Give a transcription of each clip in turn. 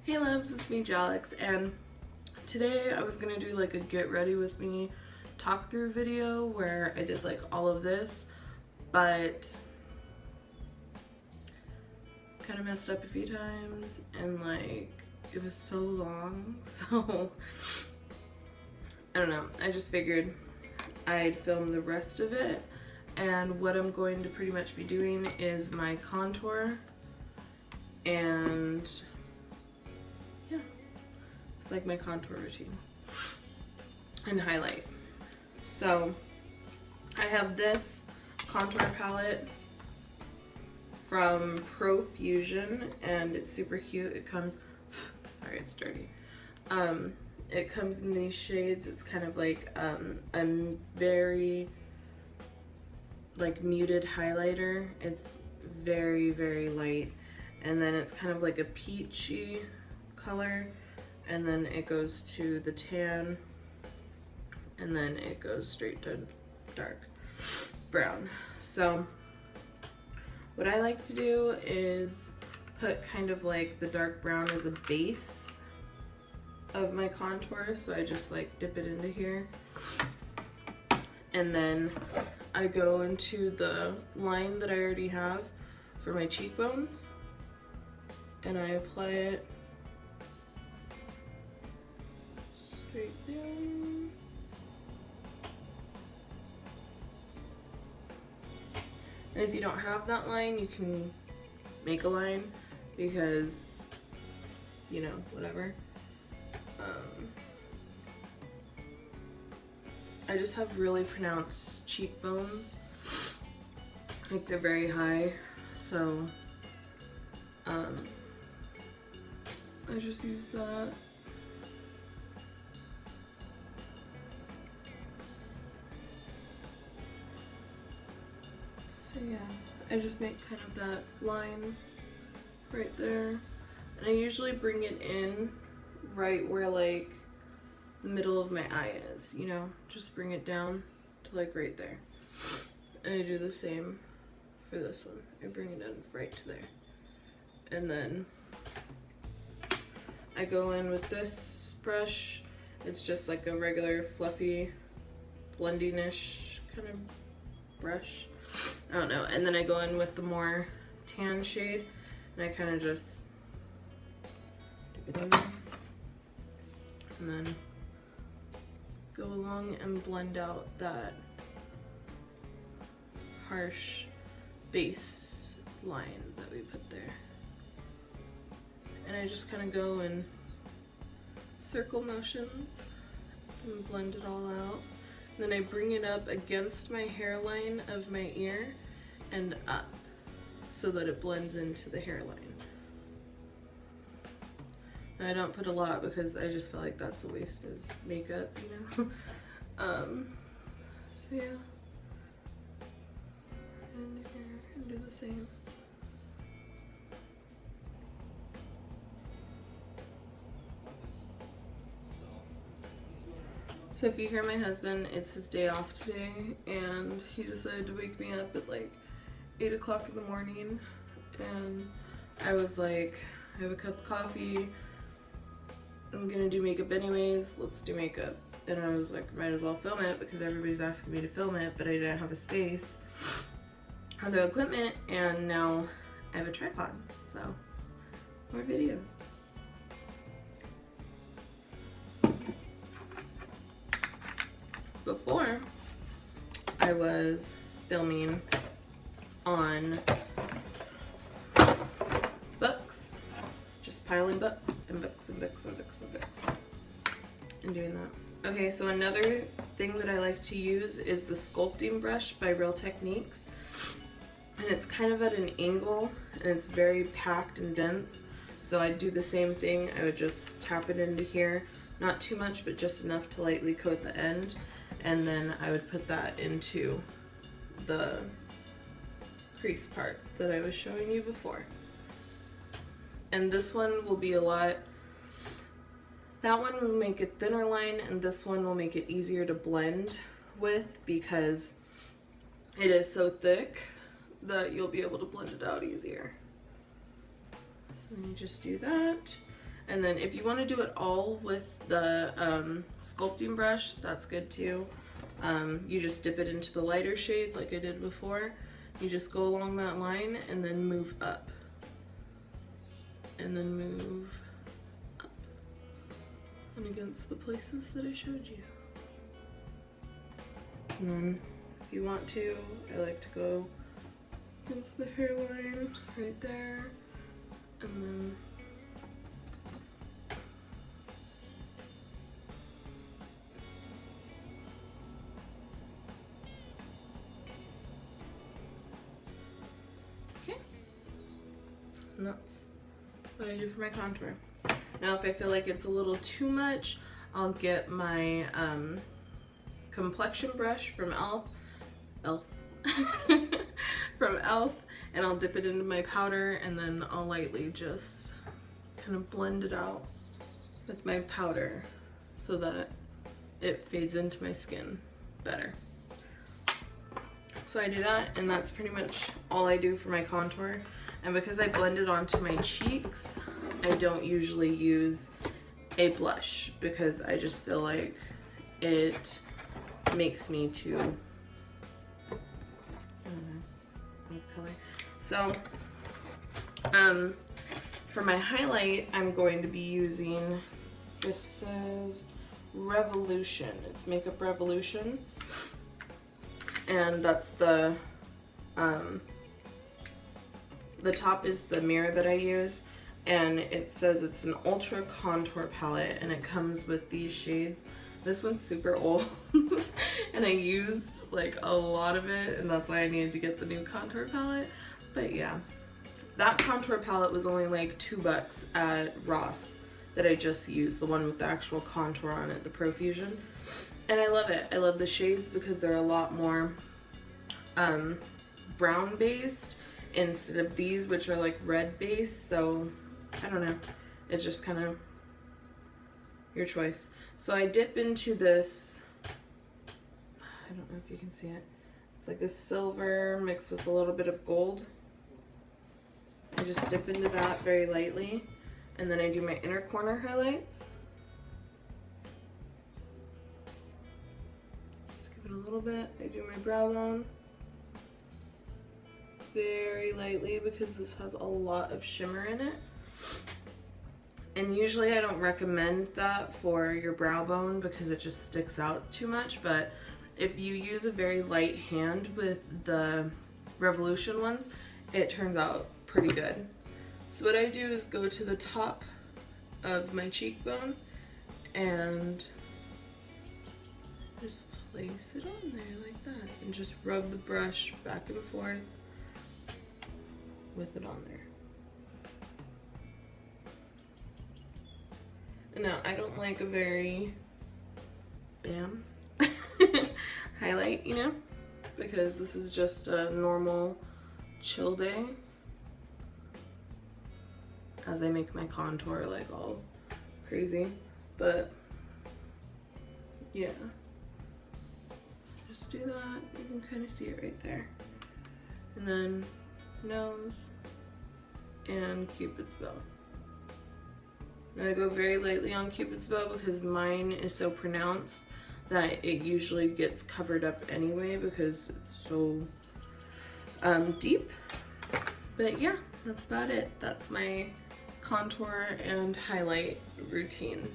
Hey loves, it's me Jalix, and today I was gonna do like a get ready with me talk through video where I did like all of this, but kind of messed up a few times and like it was so long, so I don't know. I just figured I'd film the rest of it, and what I'm going to pretty much be doing is my contour and yeah, it's like my contour routine and highlight. So I have this contour palette from Profusion and it's super cute. It comes, sorry it's dirty. It comes in these shades. It's kind of like a very like muted highlighter. It's very, very light. And then it's kind of like a peachy color, and then it goes to the tan, and then it goes straight to dark brown. So what I like to do is put kind of like the dark brown as a base of my contour. So I just like dip it into here, and then I go into the line that I already have for my cheekbones, and I apply it straight down. And if you don't have that line, you can make a line because, you know, whatever. I just have really pronounced cheekbones, like they're very high, so I just use that. So yeah, I just make kind of that line right there. And I usually bring it in right where like the middle of my eye is, you know, just bring it down to like right there. And I do the same for this one. I bring it in right to there. And then I go in with this brush. It's just like a regular fluffy blending-ish kind of brush. I don't know. And then I go in with the more tan shade, and I kind of just dip it in there. And then go along and blend out that harsh base line that we put there. And I just kind of go in circle motions and blend it all out. And then I bring it up against my hairline of my ear and up so that it blends into the hairline. I don't put a lot because I just feel like that's a waste of makeup, you know? So yeah. And here, and do the same. So if you hear my husband, it's his day off today, and he decided to wake me up at like 8 o'clock in the morning, and I was like, I have a cup of coffee, I'm gonna do makeup anyways, let's do makeup. And I was like, might as well film it because everybody's asking me to film it, but I didn't have a space or the equipment, and now I have a tripod, so more videos. Before, I was filming on books, just piling books and books and books and books and books and doing that. Okay, so another thing that I like to use is the sculpting brush by Real Techniques, and it's kind of at an angle and it's very packed and dense, so I'd do the same thing. I would just tap it into here, not too much but just enough to lightly coat the end, and then I would put that into the crease part that I was showing you before. And this one will be a lot, that one will make a thinner line, and this one will make it easier to blend with because it is so thick that you'll be able to blend it out easier. So then you just do that, And then if you want to do it all with the sculpting brush, that's good too. You just dip it into the lighter shade like I did before. You just go along that line and then move up. And then move up and against the places that I showed you. And then if you want to, I like to go against the hairline right there. And then okay. And that's what I do for my contour. Now if I feel like it's a little too much, I'll get my complexion brush from from e.l.f. and I'll dip it into my powder and then I'll lightly just kind of blend it out with my powder so that it fades into my skin better. So I do that, and that's pretty much all I do for my contour. And because I blend it onto my cheeks, I don't usually use a blush because I just feel like it makes me too out of color. So for my highlight, I'm going to be using, this says Revolution. It's Makeup Revolution, and that's the top is the mirror that I use, and it says it's an ultra contour palette, and it comes with these shades. This one's super old and I used like a lot of it, and that's why I needed to get the new contour palette. But yeah, that contour palette was only like $2 at Ross that I just used, the one with the actual contour on it, the Profusion. And I love it. I love the shades because they're a lot more brown based instead of these, which are like red based. So I don't know, it's just kind of your choice. So I dip into this, I don't know if you can see it, it's like a silver mixed with a little bit of gold. I just dip into that very lightly, and then I do my inner corner highlights. Just give it a little bit. I do my brow bone very lightly because this has a lot of shimmer in it. And usually I don't recommend that for your brow bone because it just sticks out too much, but if you use a very light hand with the Revolution ones, it turns out pretty good. So what I do is go to the top of my cheekbone and just place it on there like that and just rub the brush back and forth with it on there. Now, I don't like a very bam highlight, you know, because this is just a normal chill day as I make my contour like all crazy. But yeah, just do that. You can kind of see it right there. And then nose and Cupid's bow. I go very lightly on Cupid's bow because mine is so pronounced that it usually gets covered up anyway because it's so deep. But yeah, that's about it. That's my contour and highlight routine.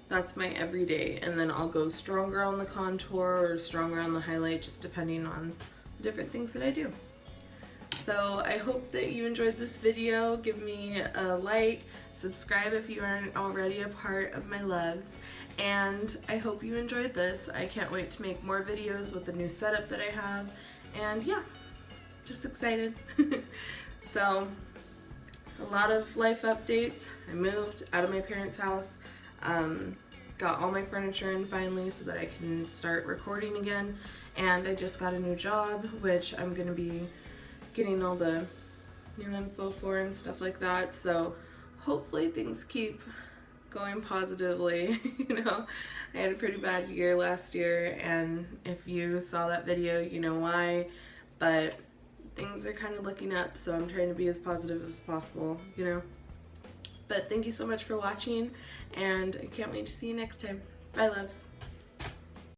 That's my everyday, and then I'll go stronger on the contour or stronger on the highlight just depending on the different things that I do. So I hope that you enjoyed this video. Give me a like, subscribe if you aren't already a part of my loves, and I hope you enjoyed this. I can't wait to make more videos with the new setup that I have, and yeah, just excited. So a lot of life updates. I moved out of my parents' house, got all my furniture in finally so that I can start recording again, and I just got a new job, which I'm gonna be getting all the new info for and stuff like that. So hopefully things keep going positively. You know, I had a pretty bad year last year, and if you saw that video, you know why, but things are kind of looking up, so I'm trying to be as positive as possible, you know. But thank you so much for watching, and I can't wait to see you next time. Bye, loves.